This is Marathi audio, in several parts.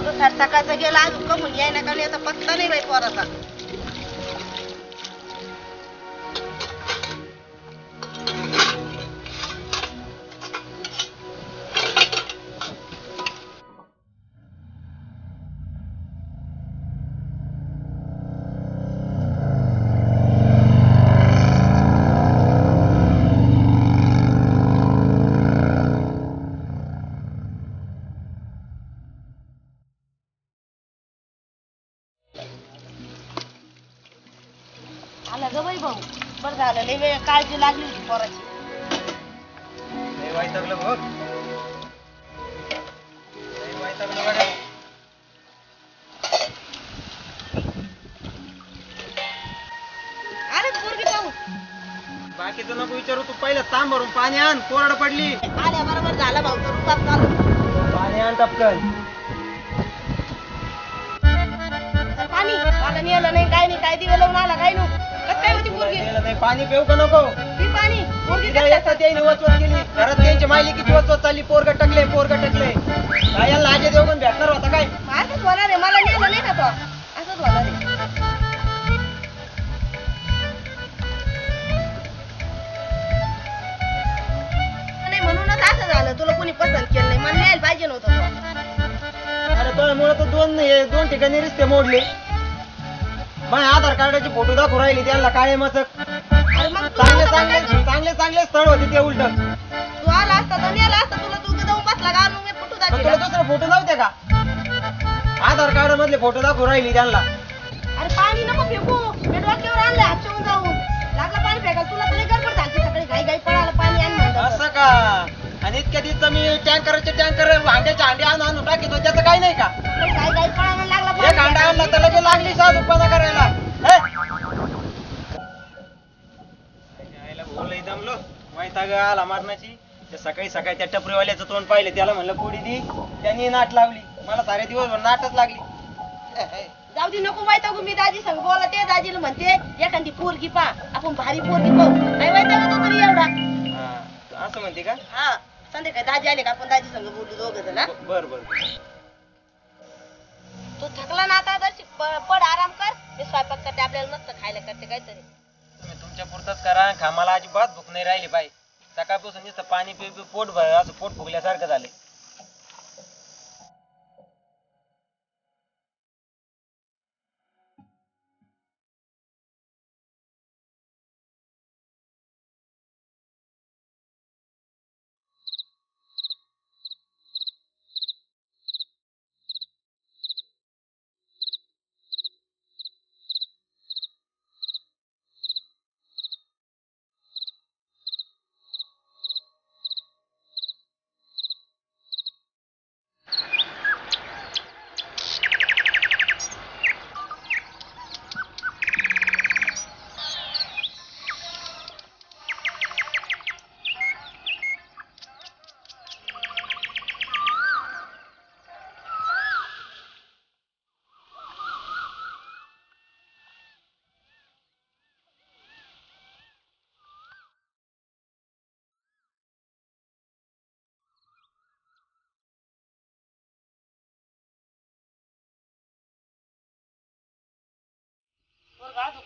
सकाळचा गेला अजून कमून यायला का याचा पत्ता नाही बाई पोराचा. आला ग बाई भाऊ, बरं झालं लई वेळ काळजी लागली होती पोराची. लई वैतागलं बघ, लई वैतागलं गड्या. अरे पोरगी पाहू. बाकीचं नको विचारू, तू पहिलं तांब भरून पाणी आण, कोरड पडली. आल्या बरोबर झाला भाऊ, तर रुपात चालू. पाणी आण टपकन. पाणी मला नेलं नाही काय नाही, काय दिवे लावून आला काय नु. कसं काय होती पोरगी? नाही पाणी पिऊ का नको? ती पाणी पोरगी येतात त्याने वचवत केली, घरात त्यांची मायली किती वचवत चालली, पोरग टकले काय याला लाजे देऊ पण भेटणार होता काय? असंच होणार आहे, मला नेलं नाही का तो, असंच होणार आहे. नाही म्हणूनच असं झालं, तुला कोणी पसंत केलं नाही, मला न्यायला पाहिजे नव्हतं तो. अरे तुझ्यामुळे तर दोन ठिकाणी रिश्ते मोडले. माझ्या आधार कार्डाचे फोटो दाखवू राहिली त्यांना काळे मचक. अरे मग चांगले स्थळ होते ते उलट. तू आला असता तर नेला असता तुला, तू जाऊन बसला का मी फोटो तुला दाखवला. दुसरे फोटो नव्हते का? आधार कार्ड मधले फोटो दाखवू राहिली त्यांना. अरे पाणी नको फेकू, मी डोक्यावर आणलं हातून जाऊन लागला पाणी फेकायला. तुला तरी गडबड झाली सकाळी, घाई घाई पळाला पाणी आण म्हणलं. असं का? आणि इतक्या दिवस मी टँकर हांड्याचे हांडे आणून टाकीतो, त्याचं काही नाही का? घाई घाई पळायला लागला एक हांडा आणला तर लगेच लागली साध उत्पन्न करायला. लई दमलो, वैताग आला मरणाची. सकाळी त्या टपरीवाल्याचं तोंड पाहिलं, त्याला म्हणलं पोडी दी, त्यांनी नाट लावली. मला सारे दिवसभर नाटच लागली. जाऊ दे नको वैतागू, मी दाजी संग बोला, ते दाजीला म्हणते एखादी पोरगी पा, आपण भारी पोरगी पाहू. नाही वैताग तो तरी एवढा. असं म्हणते का? हा संध्याकाळी दाजी आले का आपण दाजी संग बोलू दोघं जण. बर तो थकला ना आता, पड आराम कर, मी स्वयंपाक करते, आपल्याला मस्त खायला करते काहीतरी. तुम्ही तुमच्या पुरतच करा, खामाला अजिबात भूक नाही राहिली बाई. सकाळपासून नुसतं पाणी पी पोट असं पोट फुगल्यासारखं झाले.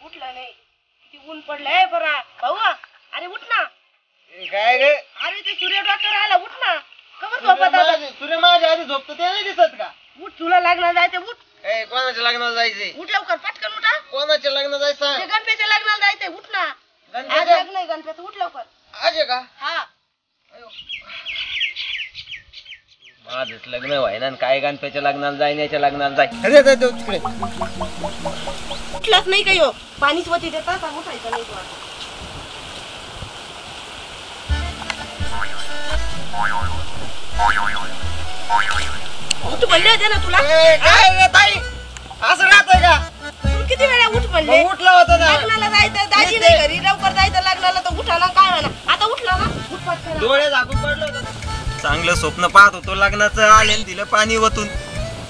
उठला नाही, किती ऊन पडलंय बरा भाऊ. अरे उठ ना. काय रे? अरे ते सूर्य डॉक्टर आला, उठ ना. कवर झोपत? सूर्य माझ्या आधी झोपतो ते नाही दिसत का? उठ, तुला लग्नाला जायचं, उठ. कोणाच्या लग्नाला जायचंय? उठ लवकर, पटकन उठा. कोणाच्या लग्नाला जायचं? गणपतीच्या लग्नाला जायचंय, उठ ना. आज लग्न आहे गणपती, उठ लवकर. आज आहे का? हा माझंच लग्न व्हायना, काय गणपतीच्या लग्नाला जाईन, याच्या लग्नाला जाय. उठलाच नाही काही हो, पाणीच वती देतात, उठायचं नाही तुला. उठ म्हणले होते ना तुला. असं राहतंय का? तू किती वेळा उठ म्हणले? उठलं होतं ना. लग्नाला जायचं, दाजी नाही घरी, लवकर जायचं लग्नाला, तर उठा ना. काय म्हणा आता उठला ना, उठ पटकन. डोळे झाकून पडलं होतं. चांगलं स्वप्न पाहत होतो लग्नाचं, आले दिलं पाणी वतून.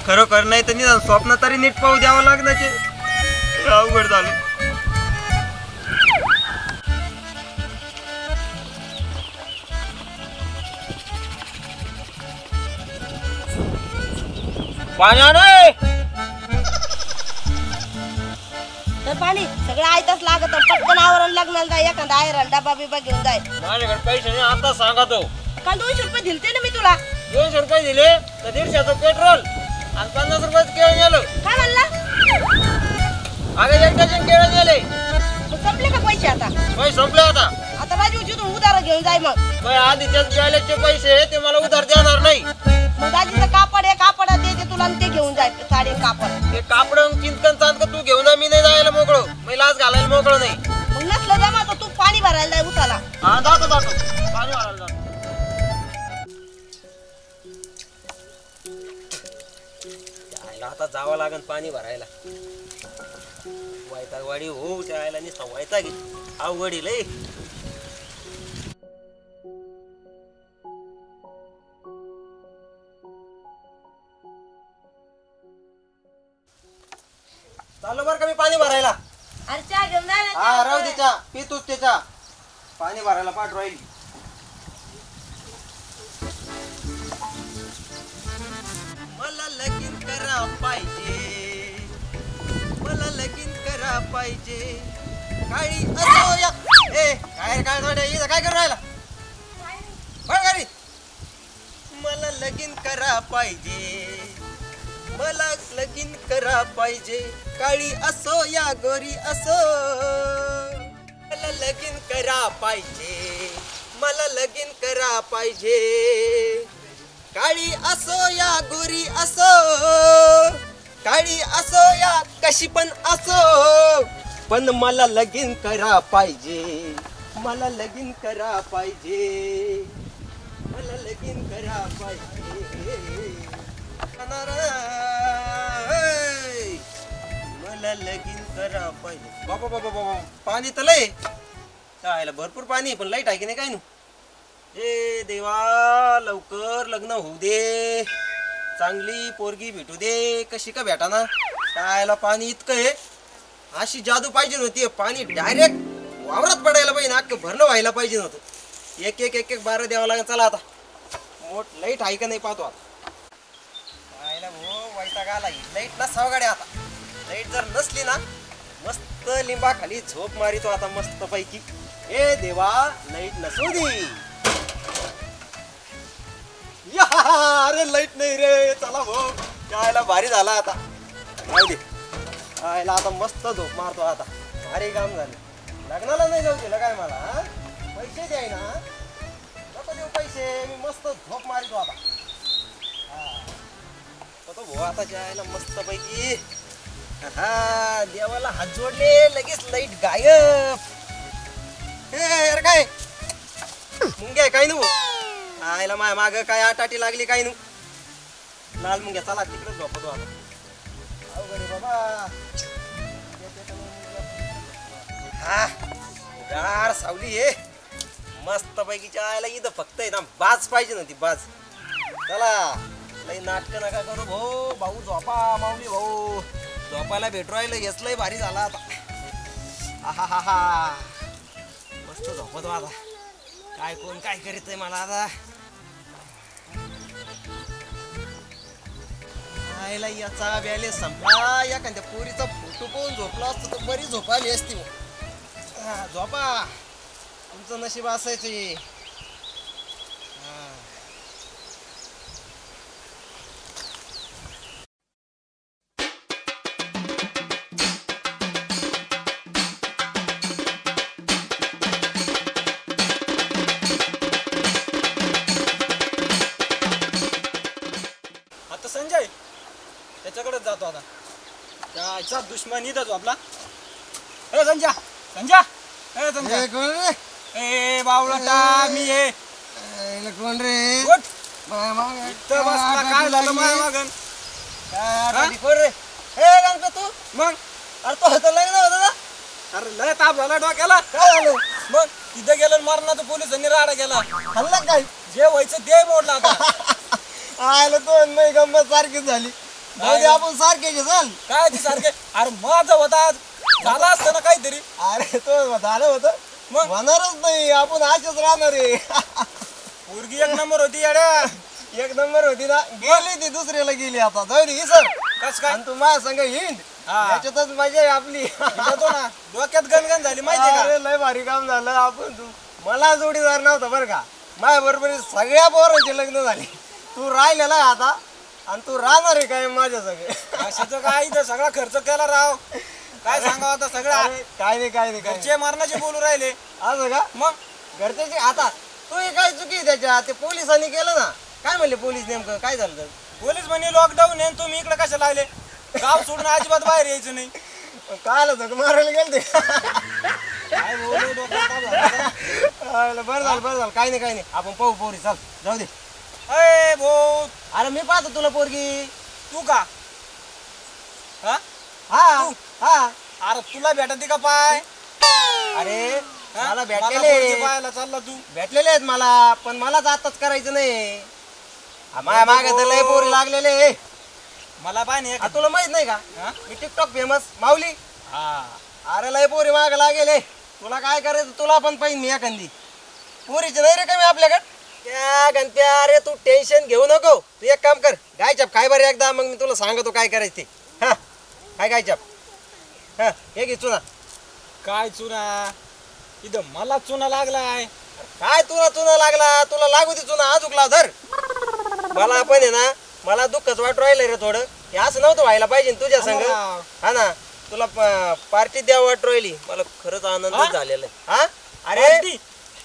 खरोखर नाही तर निदान स्वप्न तरी नीट पाहू द्यावं लग्नाचे. अवघड झालं. पाणी आण. तर पाणी सगळं आयताच लागत पटकन आवरण लग्नाला जाय एखादा आयरन डबा बिबा घेऊन जाय. माझ्याकडे पैसे नाही आता सांगा तो. काल 200 रुपये दिलते ना मी तुला. 200 रुपये दिले तर 150चं पेट्रोल आणि 50 रुपयाचं केळं नेलं. काय म्हणला? अगं एक डझन केळं नेले. मग संपले का पैसे आता? पैसे संपले आता. आता राजू जिथून उधार घेऊन जाय मग. काय आधीच्याच गॅलेजचे पैसे ते मला उधार देणार नाही. मग दाजीचं कापड आहे कापड देते तुला आणि ते घेऊन जाय साडी कापड. ते कापड चिंतकन चांद तू घेऊन जा. मी नाही जायला मोकळं. मी लाच घालायला मोकळं नाही. मग नसलं जमा तर तू पाणी भरायला जाय उताला. हा जातो पाणी भरायला जातो. आता जावं लागेल पाणी भरायला. वैतागवाडी हो त्याला नुसता वैताग अवघडी लय. चालू बरं का मी पाणी भरायला. अरे चहा घेऊन जाय ना. हा राहू दे चहा पितोच त्याच्या. पाणी भरायला पाठ राहील. मला लगीन करा पाहिजे. मला लगीन करा पाहिजे. काळी असो या ए काय काय थोड्या काय करू राहिला बघ घरी. मला लगीन करा पाहिजे. मला लगीन करा पाहिजे. काळी असो या गोरी असो. मला लगीन करा पाहिजे. मला लगीन करा पाहिजे. काळी असो या गोरी असो. काळी असो या कशी पण असो. पण मला लगीन करा पाहिजे. मला लगीन करा पाहिजे. मला लगीन करा पाहिजे. मला लगीन करा पाहिजे. बाबा बाबा बाबा पाणी तर लय चायला भरपूर पाणी पण लाईट आहे की नाही काय नु. ए देवा लवकर लग्न होऊ दे. चांगली पोरगी भेटू दे. कशी का भेटा ना. चायला पाणी इतकं आहे. अशी जादू पाहिजे नव्हती. पाणी डायरेक्ट वावरात पडायला पाहिजे. अख्खं भरणं व्हायला पाहिजे नव्हतं. एक एक एक एक बारा द्यावं लागेल. चला आता मोठ लाईट आहे का नाही पाहतो आता. वैताग आला. लाईट नसावं गाड्या आता. लाईट जर नसली ना मस्त लिंबा खाली झोप मारितो आता मस्त पैकी. ए देवा लाईट नसू दे. अरे लाईट नाही रे. चला भाऊ यायला भारी झाला आता. राहू दे यायला आता मस्त झोप मारतो आता. भारी काम झालं. लग्नाला नाही जाऊ दिलं काय मला. पैसे द्याय ना नको देऊ पैसे. मी मस्त झोप मारितो आता. भाऊ आता जायला मस्त पैकी. हा देवाला हात जोडले लगेच लाईट गायब. हे काय मुंग्या काय नु. आयला माय माग काय आटाटी लागली काय नु. लाल मुंग्या चला तिकडे झोपतो आता. अवघड बाबा. हा गार सावली आहे मस्त पैकी. जायला इथं फक्त आहे ना बाज पाहिजे नव्हती बाज. चला लई नाटक नका करू भाऊ. भाऊ झोपा माऊली भाऊ. झोपायला भेटू राहिलं हेच लय भारी झाला आता. आहा हा हा मस्त झोपतो आता. काय कोण काय करीत आहे मला आता. आयला याचा बॅलेन्स संपला. एखाद्या पोरीचा फोटो पाहून झोपला असतो तर बरी झोप आली असती. झोपा तुमचं नशीब असायचे. संजय त्याच्याकडेच जातो आता. त्याचा दुश्मन इथंच आपला. ए संजय संजय ए संजय कोण रे. ए बावळटा मी ये. कोण रे. उठ. इथं बसला काय झालं माझ्या मागं. कोण रे. हे गणपत तू मग अरे तो होतं लग्न होतं ना. अरे लय ताप झाला डोक्याला. काय झालं मग तिथं गेलं मरणाचं पोलिसांनी राडा गेला. हल्ला काय जे व्हायचं ते मोडला आता. आयला तो नाही गंमत सारखीच झाली. आपण सारखे चाल काय ती सारखे. अरे माझं होता झाला असतं ना काहीतरी. अरे तो झालं होतं मग होणारच नाही. आपण असेच राहणार आहे. पोरगी एक नंबर होती येड्या. एक नंबर होती ना गेली ती दुसऱ्याला गेली आता जाऊ दे सर कस काय आणि तू माझ्या संग हिंड हा. याच्यातच मजा आहे आपली जातो ना डोक्यात गणगण झाली माहितीये का अरे, लय भारी काम झालं आपण तू मला जोडीदार नव्हता बरं का माझ्या बरोबर सगळ्या पोरांचे लग्न झाले तू राहिलेला आहे आता आणि तू राहणार आहे काय माझ्या संग कशाचं काय इथं सगळा खर्च केला राव काय सांगावं आता सगळं अरे, काय नाही काय नाही काय नाही. घरचे मारण्याचे बोलू राहिले असं का मग घरच्याची आता तू हे काय चुकी आहे त्याच्या ते पोलिसांनी केलं ना काय म्हणले पोलीस नेमकं काय झालं तर? पोलीस म्हणे लॉकडाऊन आहे तुम्ही इकडे कशाला आले गाव सोडून अजिबात बाहेर यायचं नाही काय आलं होतं मारायला गेलते काय बोलू डोक्यात ताप झाला. बरं झालं काय नाही आपण पाहू पोरी चाल जाऊ दे अय भाऊ अरे मी पाहतो तुला पोरगी तू का हा हा हा अरे तुला भेटते का पाय अरे हा? मला मला भेटलेले पोरगी पाहायला चालला तू भेटलेले आहेत मला पण मलाच आताच करायचं नाही माया मागे तर लय पोरी लागलेले मला पाय नाही तुला माहित नाही का हा? मी टिकटॉक फेमस माऊली हा अरे लय पोरी माग लागेले तुला काय करायचं तुला पण पाहिजे मी एखादी पोरीची नाही रे कमी आपल्याकडे त्या गणत्या अरे तू टेन्शन घेऊ नको तू एक काम कर गायचाप काय बरं एकदा मग मी तुला सांगतो काय करायचं ते हा काय गायचाप हा हे घे चुना काय चुना इथं मला चुना लागलाय काय तुला चुना लागला तुला लागू दे चुना अजूक लाव धर मला पण आहे ना मला दुःखच वाटू राहिलं रे थोडं हे असं नव्हतं व्हायला पाहिजे ना तुझ्या संग राव. हा ना तुला पार्टी द्यावं वाटू राहिली मला खरंच आनंद हा? झालेला आहे हा अरे पार्टी?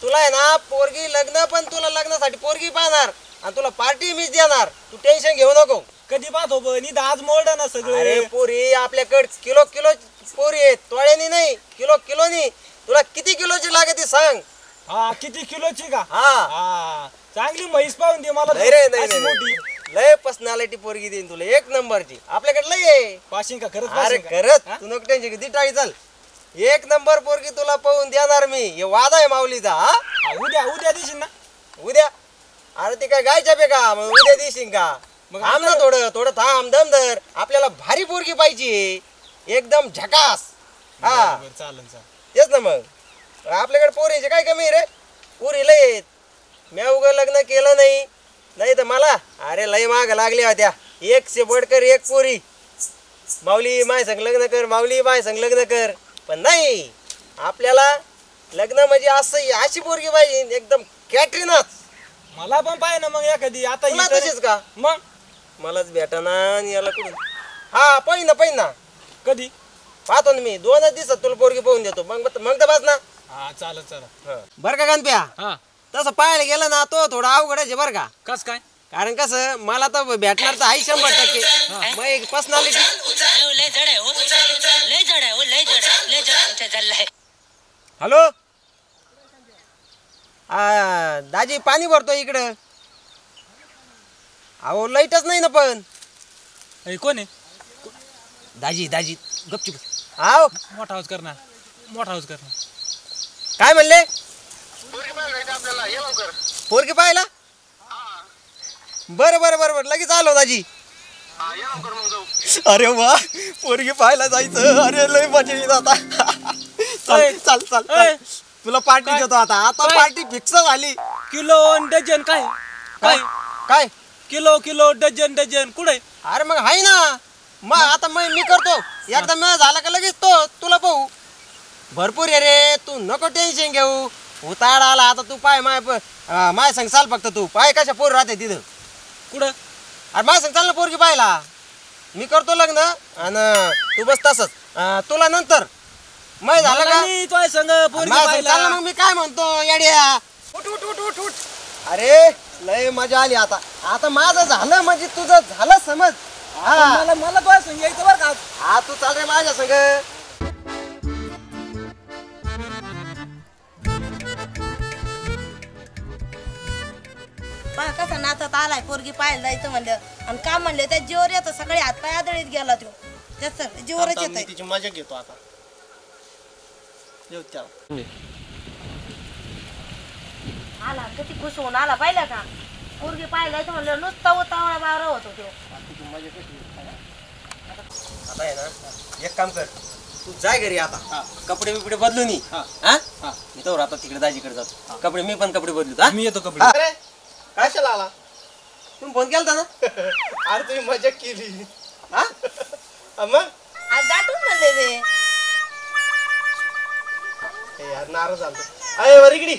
तुला आहे ना पोरगी लग्न पण तुला लग्नासाठी पोरगी पाहणार आणि तुला पार्टी मीच देणार तू टेन्शन घेऊ नको कधी पाहतो पण इथं आज मोड ना अरे सगळं पोरी आपल्याकडे किलो किलो पोरी आहेत तोळ्यानी नाही किलो किलोनी तुला किती किलोची लागते सांग हा किती किलोची का हा हा चांगली म्हैस पाहून दे मला नाही रे नाही अशी नाही, मोठी नाही लय पर्सनॅलिटी पोरगी देईन तुला एक नंबरची आपल्याकडे लय आहे पाशिंग का खरंच अरे पाशिंग का? खरंच हा? तू नको टेन्शन किती टाळी चाल एक नंबर पोरगी तुला पाहून देणार मी हे वादा आहे माऊलीचा हा हा, उद्या देशील ना उद्या अरे ते काय गायच्या बे का मग उद्या देशील का मग थांब ना थोडं थोडं थांब दम धर आपल्याला भारी पोरगी पाहिजे एकदम झकास हा बरं, चालेल चालेल तेच ना मग आपल्याकडे पोरीचे काय कमी आहे रे पोरी लय आहेत म्या उगा लग्न केलं नाही तर मला अरे लय माग लागल्या होत्या एक से बडकर एक पोरी माऊली माय संग लग्न कर माऊली माय संग लग्न कर पण नाही आपल्याला लग्न म्हणजे असं अशी पोरगी पाहिजे एकदम कॅटरीनाच मला पण पाय ना मग एखादी आता तुला ही तर- तशीच का मग मलाच भेटाना आणि याला कुठून हा पहिन ना कधी पाहतो ना मी 2 दिवसात तुला पोरगी पाहून देतो मग तर बस ना हा चालेल बरं का गणप्या हा तसं पाहायला गेलं ना तो थोडा अवघड आहे बरं का कस काय कारण कसं मला तर भेटणार तर आहे 100% मग एक पर्सनॅलिटी लय जड आहे हो लय जड आहे हो लय जड चाललंय हॅलो दाजी पाणी भरतो इकडं अहो लाईटच नाही ना पण हे कोण आहे दाजी गपचूप आहो मोठा आवाज करणार मोठा आवाज करणार काय म्हणले पोरगी पाहिला बरं लगेच आलो दाजी अरे वा पोरगी पाहायला जायचं अरे लय मजा येत आता चाल तुला पार्टी देतो आता पार्टी फिक्स झाली किलो अन डझन काय काय किलो डझन कुठे अरे मग हाय ना मग आता मी करतो एकदा मी झाला का लगेच तुला पाहू भरपूर आहे रे तू नको टेन्शन घेऊ उताड आला आता तू पाय माय संग चाल फक्त तू पाय कशा पोर राहते तिथं कुठं अरे माय संग चाल ना पोरगी पाहायला मी करतो लग्न आणि तू बस तसंच तुला नंतर मै झालं का तो संग पोरगी माझ्या संग पाहिला. चाल ना मग मी काय म्हणतो येड्या उठ अरे लय मजा आली आता माझं झालं म्हणजे तुझं झालं समज हा मला तो संग यायचं बरं का हा तू चाल रे माझ्या संग पहा कसा नाचत आलाय पोरगी पाहायला जायचं म्हणलं आणि का म्हणले त्या जीवर येतं सगळे हातपाय आदळीत गेला तो त्याच जीवरच येत तिची मजा घेतो आता आला किती खुश होऊन आला पाहिलं का पोरगी पाहायला जायचं म्हणलं नुसता उतावळा बावरा होतो तो आता आहे ना एक काम कर तू जाय घरी आता कपडे बिपडे बदलून ये. हा? मी तर आता तिकडे दाजीकडे जातो कपडे मी पण कपडे बदलू मी येतो कपडे अरे कशाला आला तुम्ही फोन केलता ना? अरे तुम्ही मजा केली हा? मग आज जातोच म्हणले ते. हे यार नाराज झालो. अरे वर इकडे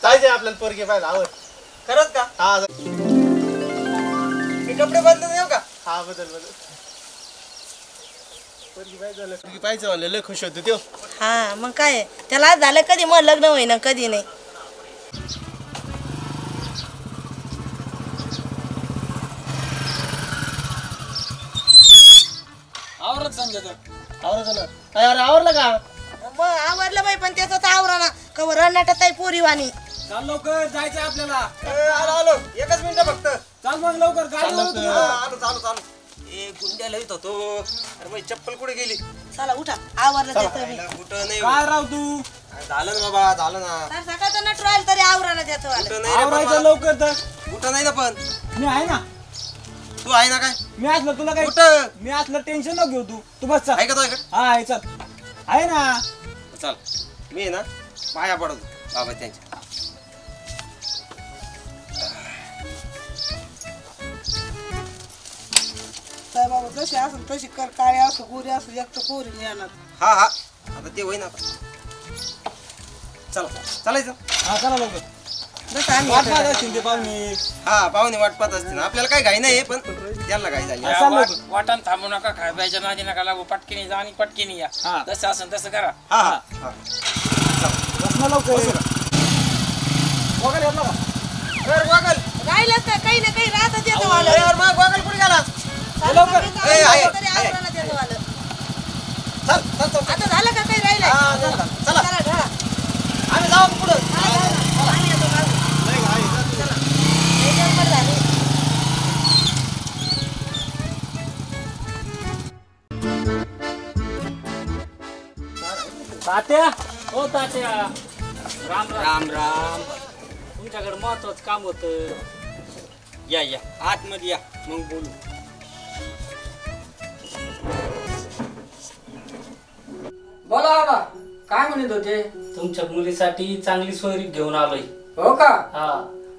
जायचंय आपल्याला पोरगी पाहिजे आवड. खरंच का? हा मी कपडे बदलून येऊ का? हा बदल पोरगी पाहिजे झालं. पोरगी पाहिजे म्हणलं लय खुश होतो त्यो. हा मग काय त्याला आज झालं कधी मग लग्न होईना कधी नाही. आवरत संजय तर. आवरलं ना? काय अरे आवरलं का? मग आवरलं बाई पण त्याचं तर आवरा ना कवर रडनाटात आहे पोरीवाणी. चाल लवकर जायचंय आपल्याला. आलो एकच मिनिट फक्त. चाल मग लवकर गाडी चाल वळवतो. लवकर. चालू ए गुंड्याला येत होतो. अरे माझी चप्पल कुठे गेली? चला उठा आवरलं त्याचं बी. आईला कुठं नाही. काय राव तू झालं ना बाबा झालं ना. तर सकाळचं नट राहील तरी आवरा ना त्याचं वालं. कुठं नाही रे पण आवरायचं मला. लवकर तर. कुठं नाही ना पण. मी आहे ना. तू आहे ना काय? मी असलं तुला काही कुठं? मी असलं टेन्शन नको घेऊ तू बस चल. आहे का तो इकडे? हा आहे चल आहे ना. चल मी आहे ना पाया पडतो बाबा त्यांच्या. काय बाबा जशी असं तशी कर काळे असो गोरी असो एक तर पोरी येणार. हा आता ते होईना आता. चला चालायचं. हा चला लवकर. जसं आम्ही वाट पाहत असतील ते पाहुणे. हा पाहुणे वाट पाहत असते ना. आपल्याला काय घाई नाही पण त्यांना घाई झाली. हा, चाल लवकर. वाटण थांबू नका खाय प्यायच्या नादी नका लागू पटकीने जा आणि पटकीने या हा. जसं असेल तसं करा. हा हा हा. बस ना लवकर. वगैरे येतला का? अरे गोगल. राहिलंच ना काही ना काही राहतं त्याचं वालं. अरे मग गोगल कुठे गेला? चालू लवकर. सकाळचं ए, आहे, आवरलं तरी आहे. आवरा ना त्याचं वालं. चल आता झालं का काही राहिलंय? हा, झालं. चला. चला ढळा. आम्ही जाऊ का पुढं. हा, चला. आम्ही येतो मागं. चला. लय गडबड झाली. तात्या हो तात्या राम राम राम. तुमच्याकडे महत्वाचं काम होतं. या या आतमध्ये या मग बोलू. बोला बाबा काय म्हणत होते. तुमच्या मुलीसाठी चांगली सोयरी घेऊन आलोय. हो का. हा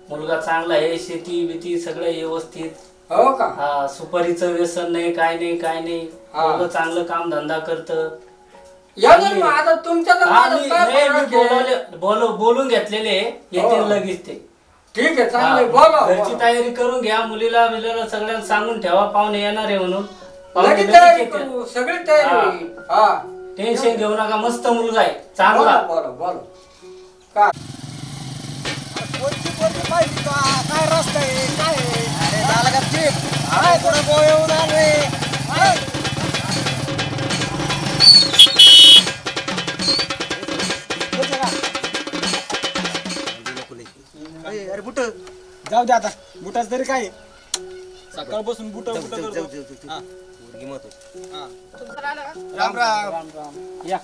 मुलगा चांगला आहे, शेती बिती सगळं व्यवस्थित. हो का. हा सुपारीचं व्यसन नाही काय नाही. हा. मुलगा चांगलं काम धंदा करत. या ना मग आता तुमच्या तर माझं काय फरक आहे? बोलून घेतलेले येतील हो. लगेच ते. ठीक आहे हा, चांगलं बोला घरची तयारी करून घ्या. मुलीला सगळ्यांना सांगून ठेवा पाहुणे येणार आहे म्हणून. पाहुणे लगेच लगेच तयारी येतील. करू सगळी तयारी हा. होईल. हा टेन्शन घेऊ नका. मस्त मुलगा आहे चांगला. बोला काय काय रस्ता आहे काय आहे? अरे झालं का ठीक? अरे थोडं गोळ येऊन आलोय. अरे बुट जाऊ दे आता बुटाच तरी काय सकाळपासून बुट करतो. हा. हा. राम राम. राम राम या.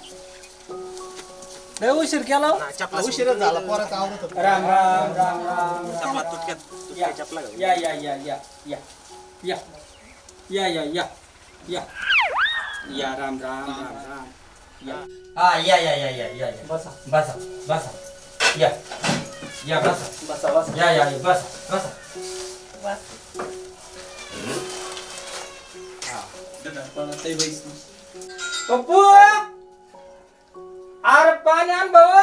लय उशीर केला हो. उशीरच झाला पोराचा आवरत होता. राम राम राम राम चपला तुटक्यात चपला घाल. या या या या या या या या या या या राम राम राम राम या. हा या या या या या बसा बसा बसा या या बसा बसा बसा. या या बसा बसा. पप्पू अरे पाणी आण भाऊ.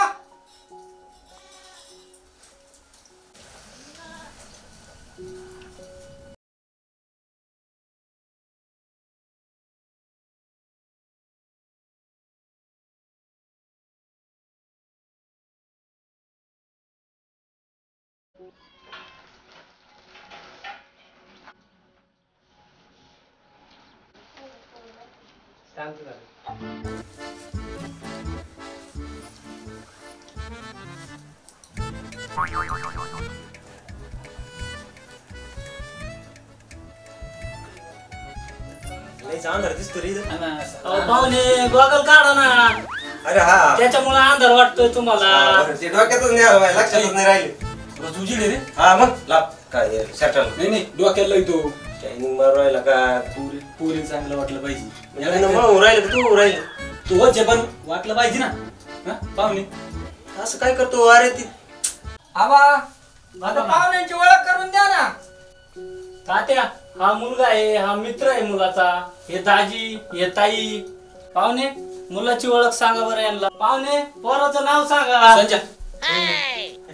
शांत झालं. लयच अंधार दिसतो रे इथं. अहो, पाहुणे गॉगल काढा ना. अरे हा त्याच्यामुळे अंधार वाटतोय तुम्हाला. बरं, ते डोक्यातच नाही आलं माझ्या, लक्षातच नाही राहिले. तुला तुझी रे हा मग लाभ काय शटल नाही डोक्याला येतो. शायनिंग मारू राहिला का? पुरी चांगलं वाटलं पाहिजे. मग राहिलं का तू राहिलं? तू होते पण वाटलं पाहिजे ना. हा पाहुणे असं काय करतो? अरे ती आबा आता पाहुण्यांची ओळख करून द्या ना. तात्या हा मुलगा आहे, हा मित्र आहे मुलाचा, हे दाजी, हे ताई. पाहुणे मुलाची ओळख सांगा बरं यांना. पाहुणे पोराचं नाव सांगा. संजय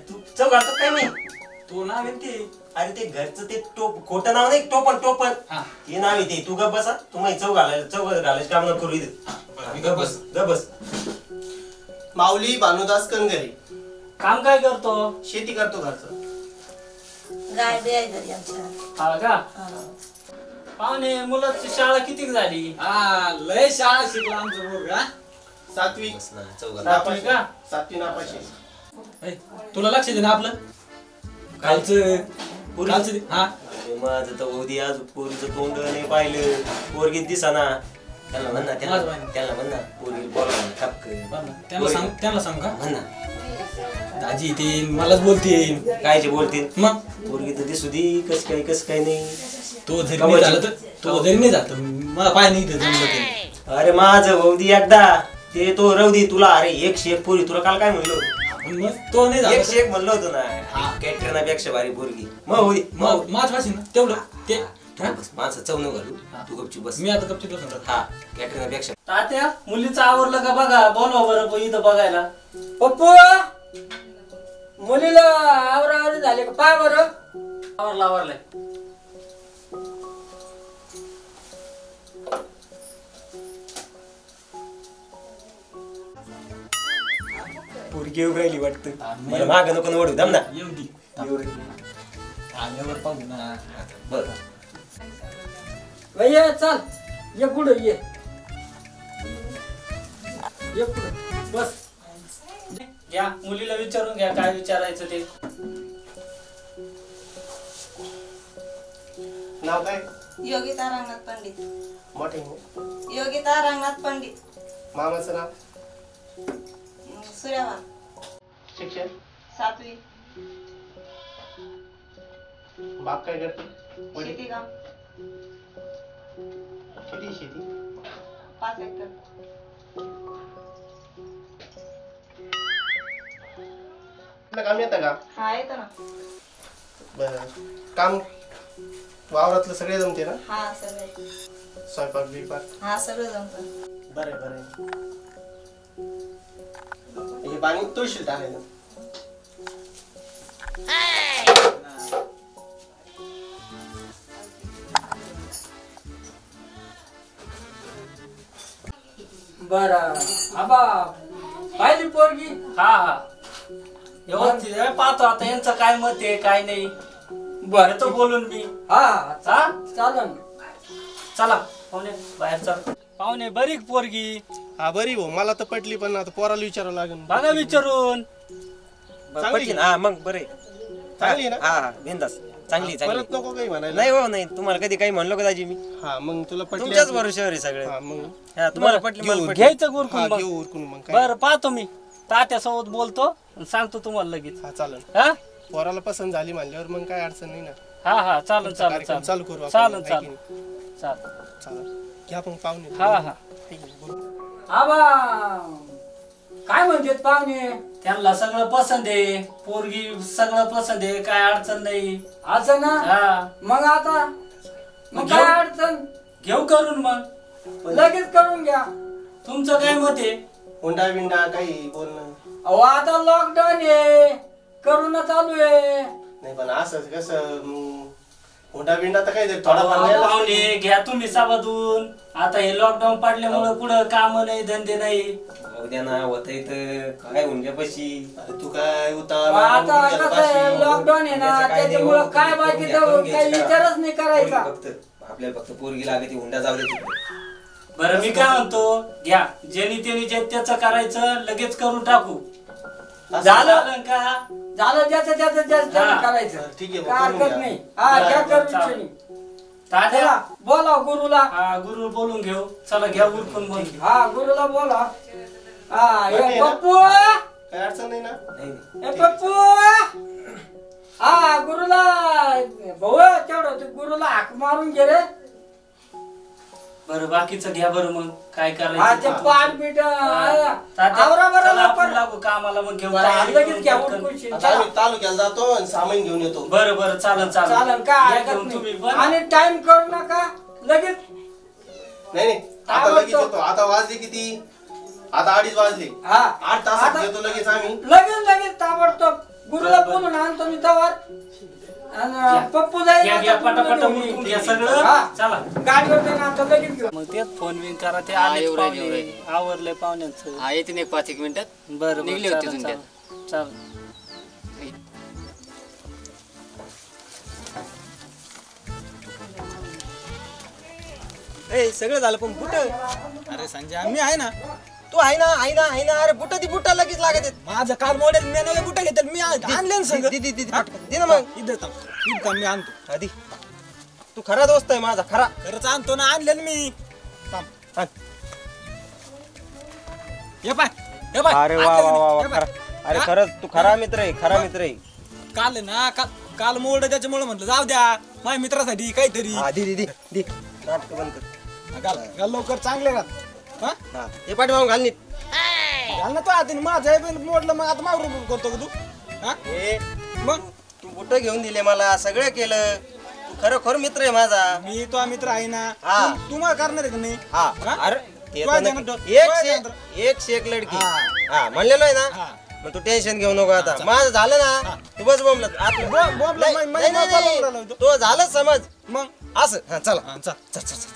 तू चव घालतो काय मी? तो नाव आहे ते. अरे ते घरचं ते टोप खोटं नाव नाही, टोपण टोपण हे नाव आहे ते. तू गप बसा, तू माहिती चव घालायचं काम न करू इथं. गप बस गप बस. माऊली भानुदास कनगरे, काम काय करतो? शेती करतो घरचं. गाय बी आहे घरी आमच्या. हा का? पाहुणे मुलाची शाळा किती झाली? हा लय शाळा शिकला आमचं पोरगा. 7वी बस ना, चव घाल. सातवी का? 7वी नापाशी. तुला लक्ष दे ना आपलं कालचं कालचं ते. हा अरे माझं तर होती आज पोरीचं तोंड नाही पाहिलं, पोरगीत दिसाना. त्यांना म्हण ना, त्यांना म्हण ना पोरी बोला ठपक त्यांना सांग का म्हण ना. दाजी ते मलाच बोलते. कायचे बोलतील मग पोरगी तर दिसू दे कस काय नाही. तो जरी नाही झालं तर तो जरी नाही झालं मला पाय नाही इथं जमलं ते. अरे माझं भाऊ दी एकदा ते तो रवदी तुला. अरे 101 पोरी तुला काल काय म्हणलो? मग तो नाही झालं 101 म्हणलं होतं ना. कॅटरीना पेक्षा भारी पोरगी. मग होई मग माझ वाशी ना तेवढं ते. बस माणसं चव न घालू, तू गपची बस. मी आता कपचित बसून हा कॅटरीना पेक्षा. तात्या मुलीचं आवरलं का बघा, बोलवा बरं इथं बघायला. पप्पू मुलीला आवरावरी झाले का पाय बरं. आवरलाय. पोरगी येऊ राहिली वाटतं. मला माग नको न वडू दम ना. येऊ दे आल्यावर पाहू ना. बरं ये चल ये पुढं ये पुढं बस. घ्या मुलीला विचारून घ्या काय विचारायचं ते. नाव काय? योगिता रंगनाथ पंडित. मोठे योगिता रंगनाथ पंडित. मामाचं नाव? सूर्यवान. शिक्षण? 7वी. बाप काय करते? वडील? शेती काम. किती शेती? 5 एकर. तुला काम येतं का? हा येतं ना. बर काम वावरातलं सगळे जमते ना? हा सगळे. स्वयंपाक बिपाक? हा सगळं जमतं. बरं बरं. हे पाणी तुळशील टाकायचं. बर आबा पाहिली पोरगी. हा व्यवस्थित आहे. पाहतो आता यांचं काय मत आहे काय नाही. बर येतो बोलून मी. हा हा चालन. चला पाहुणे बाहेर चल. पाहुणे बरी पोरगी. हा बरी भाऊ मला तर पटली, पण आता पोराला विचारावं लागेल. बघा विचारून. चांगली पटकन. हा मग बरे. चांगली ना? हा बिंदास चांगली चांगली. परत नको काही म्हणायला. नाही हो नाही, तुम्हाला कधी काही म्हणलो का दाजी मी? हा मग तुला पटली तुमच्याच भरोश्यावर आहे सगळं. हा मग हा तुम्हाला पटली मला पटली. घ्यायचं हा गुरकून घेऊ उरकून मग काय. बरं पाहतो मी तात्यासोबत बोलतो आणि सांगतो तुम्हाला लगेच. हा चालेल. हा पोराला पसंत झाली म्हणल्यावर मग काय अडचण नाही ना. हा चालन चालन कार्यक्रम चालू करू आपण. चालन है की चालन नाही? चालन. चालेल. घ्या मग पाहुणे. हा है की नाही? बोलू. आबा काय म्हणतात पाहुणे. त्यांना सगळं पसंत आहे, पोरगी सगळं पसंत आहे, काय अडचण नाही. असं ना. हा मग आता मग काय अडचण. घेऊ करून मग लगेच करून घ्या. तुमचं काय मत आहे? हुंडा बिंडा काही बोलणं अहो आता लॉकडाऊन आहे, करोना चालू आहे. नाही, पण असं कसं हुंडा बिंडा तर काही थोडाफार द्यायलाच पाहुणे पाहिजे. घ्या तुम्ही साबादून. आता हे लॉकडाऊन पडल्यामुळे पुढं काम नाही धंदे नाही. उद्या ना होत काय हुंड्यापाशी. अरे तू काय उतार आता कसं आहे लॉकडाऊन आहे ना, त्याच्यामुळं काय बाकीचं काही विचारच नाही करायचा. आपल्याला फक्त पोरगी लागते, हुंडा जाऊ दे. बरं मी काय म्हणतो, घ्या ज्यानी त्यानी जे त्याचं करायचं लगेच करून टाकू. झालं का? झालं ज्याचं ज्याचं हा. करायचं. ठीक आहे, काय करून हरकत घ्या. नाही. हा घ्या करून चालेल. इच्छेने. तात्या चला, बोला गुरुला. हा गुरु बोलून घेऊ. चला घ्या उरकून मग. हा गुरुला बोला. हा बरं आहे हे ना? पप्पू. काय अडचण नाही ना. हे पप्पू. हा गुरुला भाऊ तेवढं तू गुरुला हाक मारून घे रे. बरं बाकीचं घ्या बरं मग काय हा ते करायचं पाठ बीट तात्या, आवरा बरं चला आपण लवकर. लागू कामाला मग घेऊन लगेच घ्या उरकून. आता आम्ही तालुक्याला जातो आणि सामान घेऊन येतो. बरं बरं चालन चालेल काय या हरकत घेऊन तुम्ही नाही. पण आणि टाइम करू नका लगेच. नाही नाही आता लगेच येतो. आता वाजले किती? आता 2:30 वाजले. हा 8 तासात आता- येतो लगेच आम्ही. लगेच ताबडतोब गुरुला बोलून आणतो मी तवर. आणि पप्पू जाईल घ्या आता पटापट गुरुला उरकून घेऊन. घ्या सगळं हा. चला गाडीवर जाईन आता लगेच घेऊ. मग तेच फोन बिन करा ते हा, आले येऊ राहिले. आवरलंय पाहुण्याचं हा येते नाही 5-1 मिनिटात. बरं निघले होते तिथून चाल ए सगळं झालं पण बुट अरे संजय मी आहे ना. तू आहे ना अरे बुट ती बुटा लगेच लागत आहेत. माझं काल मॉडेल मी नवे बुटा घेतलं मी आणले ना संग. दे ना मग इथं थांब मी आणतो. आधी तू खरा दोस्त आहे माझा खरा. खरंच आणतो ना आणले ना मी. थांब आण. हे पाय अरे वा वा वा वा खरा. अरे खरंच तू खरा मित्र आहे. काल ना काल मोड त्याच्यामुळे म्हटलं जाऊ द्या माझ्या मित्रासाठी काहीतरी. हा दे नाटक बंद कर. घाल लवकर चांगले घाल. हा हा हे पाठीमागून घाल नीट. घाल ना तो हातीने माझं आहे पण मोडलं मग आता मारून करतो का तू. हा ए मग तू बुट घेऊन दिले मला सगळं केलं. तू खरोखर मित्र आहे माझा. मी तो मित्र आहे ना. हा. तू मला करणार आहे का नाही. हा हा? अरे ते तू तर आहे नक्की. ना, एक से एक लडकी. हा. हा म्हणलेलो आहे ना. हा. मग तू टेन्शन घेऊ नको आता. माझं झालं ना तू बस बोंबलत. बोंबलत, नाही. तो झालं समज मग असं. हा चला हा, चल. चल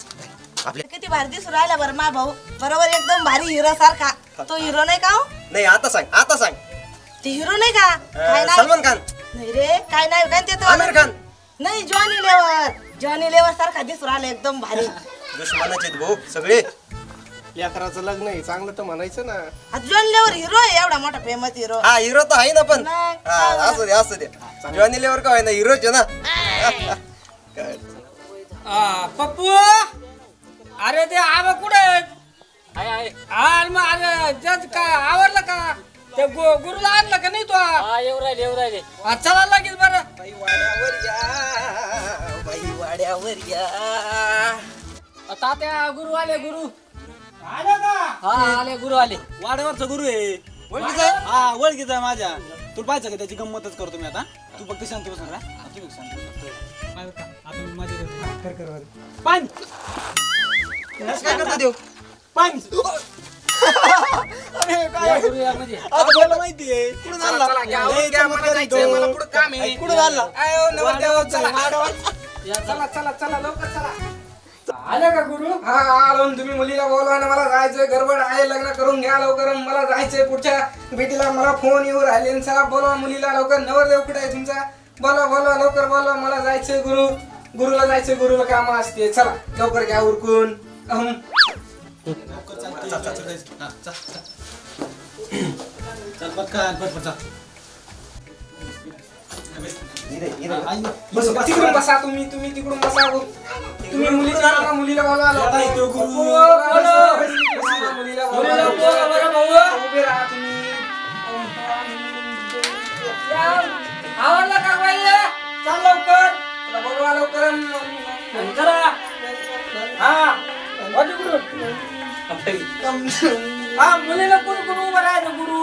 आपल्या किती भारी दिसून राहिला बरं मा भाऊ बरोबर एकदम भारी हिरो सारखा. तो हिरो नाही का हो? नाही आता सांग ते हिरो नाही का? काय नाही सलमान खान नाही रे काय नाही काय ते तो आमिर खान नाही जॉनी लेवर सारखा दिसून राहिला एकदम भारी. दुश्मनाचे भाऊ सगळे. लेकराचं लग्न आहे चांगलं तर म्हणायचं ना. जॉनी लेवर हिरो आहे एवढा मोठा फेमस हिरो. हा हिरो तर आहे ना पण. नाही. हा असू दे जॉनी लेवर का आहे ना हिरोच आहे ना. पप्पू अरे ते आबा कुठे मग काय आवडलं का ते गुरुला आणलं का नाही तो. येऊ राहिले चला लागेल बरं. बाई वाड्यावर या. तात्या गुरु आले आलं का आले गुरु आले. वाड्यावरचा गुरु आहे. ओळखीचा आहे. हा ओळखीचा आहे माझ्या. तुला पाहायचं का त्याची गंमतच करतो मी आता. तू फक्त शांत बसून राहा. तू फक्त शांत बसून राहा. आता मी माझ्या कर पाणी काय करतो देव. पाणी. अरे काय आता मला माहिती आहे. कुठून आणला लय चमत्कार आहे तो. कुठून आणला चला लवकर चला. आलं का गुरु. हा आलो ना. तुम्ही मुलीला बोलवा ना. मला जायचंय गडबड आहे. लग्न करून घ्या लवकर. मला जायचंय पुढच्या भेटीला. मला फोन येऊ राहिले. चला बोलवा मुलीला लवकर. नवरदेव कुठे आहे तुमचा. बोलवा लवकर बोलवा. मला जायचंय गुरुला जायचंय. गुरुला काम असते. चला लवकर घ्या उरकून. चल पटकन तिकडून बसा. तुम्ही तिकडून बसा. तुम्ही मुलीला बोलवा लवकर. मुलीला बोलवा. उभे राहा तुम्ही. आवडलं का बाई. चल लवकर. बोलवा लवकर. चला हा गुरु. हा मुलीला गुरु उभं राहायचं. गुरु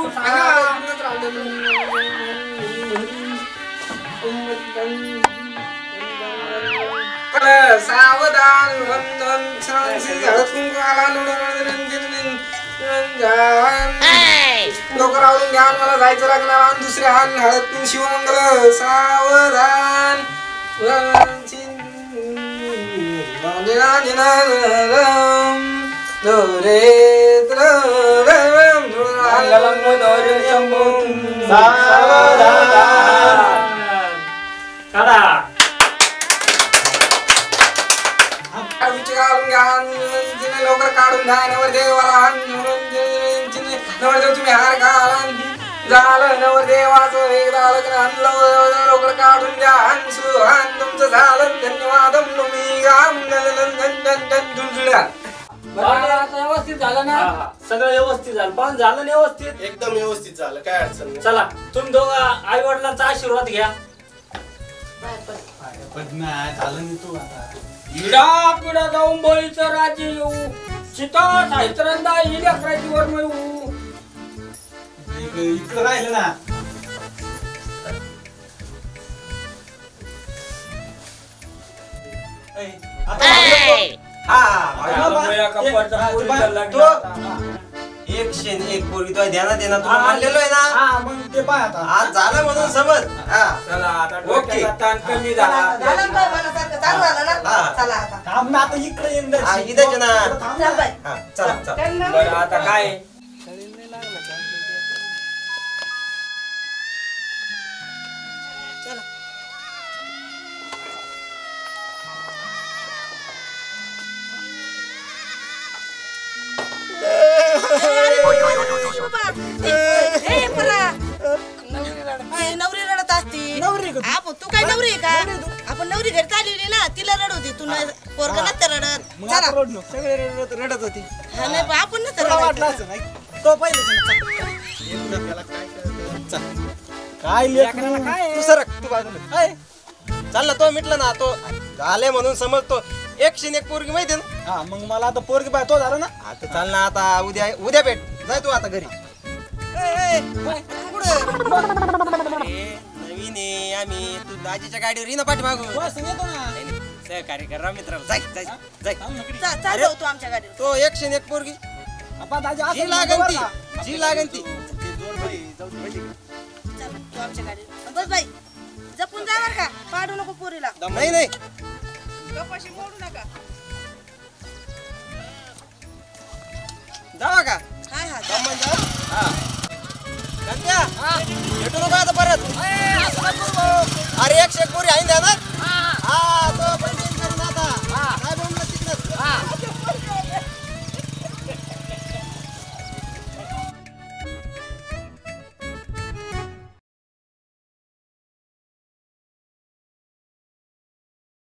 सावधान वंदन हळद कुंकाला लवकर आवडून घ्या. मला जायचं लागणार. आणि दुसऱ्या हान हळद शिवमंगल. सावधान काढा. लवकर काढून घ्या. नवरदेवाला नवरदेव तुम्ही हार घाला. झालं नवरदेवाचं एकदा लग्न आणलं. लवकर काढून द्या. सुहान तुमचं झालं. धन्यवाद. तुम्ही व्यवस्थित झालं ना. सगळं व्यवस्थित झालं. पण झालं ना व्यवस्थित. एकदम व्यवस्थित झालं काय अडचण नाही. चला तुम्ही दोघं आई वडिलांचा आशीर्वाद घ्या. पण झालं नाही तू आता. इडा पिडा जाऊन बळीचं राज्य येऊ सीता साहित्यांदा ही लेकराची वर मिळवू. इकडं राहिलं ना. एकशे एक पोरगी तो ध्यानात येणार तुला मानलेलो आहे ना. हा मग ते पाय आता. आज झालं म्हणून समज. हा चला आता ओके. डोक्याचा ताण कमी झाला. झालं काय मनासारखं चालू झालं ना हा. चला आता थांब ना आता इकडे येऊन जायचं. हा, इथेच आहे ना. थांब चल ना. बाई हा, चला चला. बरं आता काय नवरी रडत असती. नवरी का तू? आपण तू काय नवरी आहे का? आपण नवरी घरी चालवली ना तिला रडवती तू पोरग नसतं रडत. मग चला आता रडू नको. सगळे रडत होती. हा, नाही, पण आपण नसतं तुला वाटलं रडायचं. असं नाही तो पहिले काय लेकराला काय तू सरक तू बाजूला. ऐ, चाल ना तो मिटला ना तो झाले म्हणून समजतो. एकशे एक पोरगी माहिती आहे ना. हा मग मला आता पोरगी पाय तो झाला ना. आता चाल ना आता उद्या भेट जाय तू आता घरी. नवीन आहे आम्ही तू दाजीच्या गाडीवर ये ना पाठीमागून. बस येतो ना. सहकार्य करा मित्राला. जाय जाय जाय. चाल जाऊ तू आमच्या गाडीवर. तो एकशे एक पोरगी आपण दाजी असं जी लागन बरं ती का? जी लागन ती. चल तू आमच्या गाडीवर. बस बाई जपून जा बरं का पाडू नको पोरीला. नाही नाही कपाशी मोडू नका. जावा का हाय हा दमन जा. हा गंग्या, भेटू नको आता परत. अरे एकशे एक पोरी आहे ना.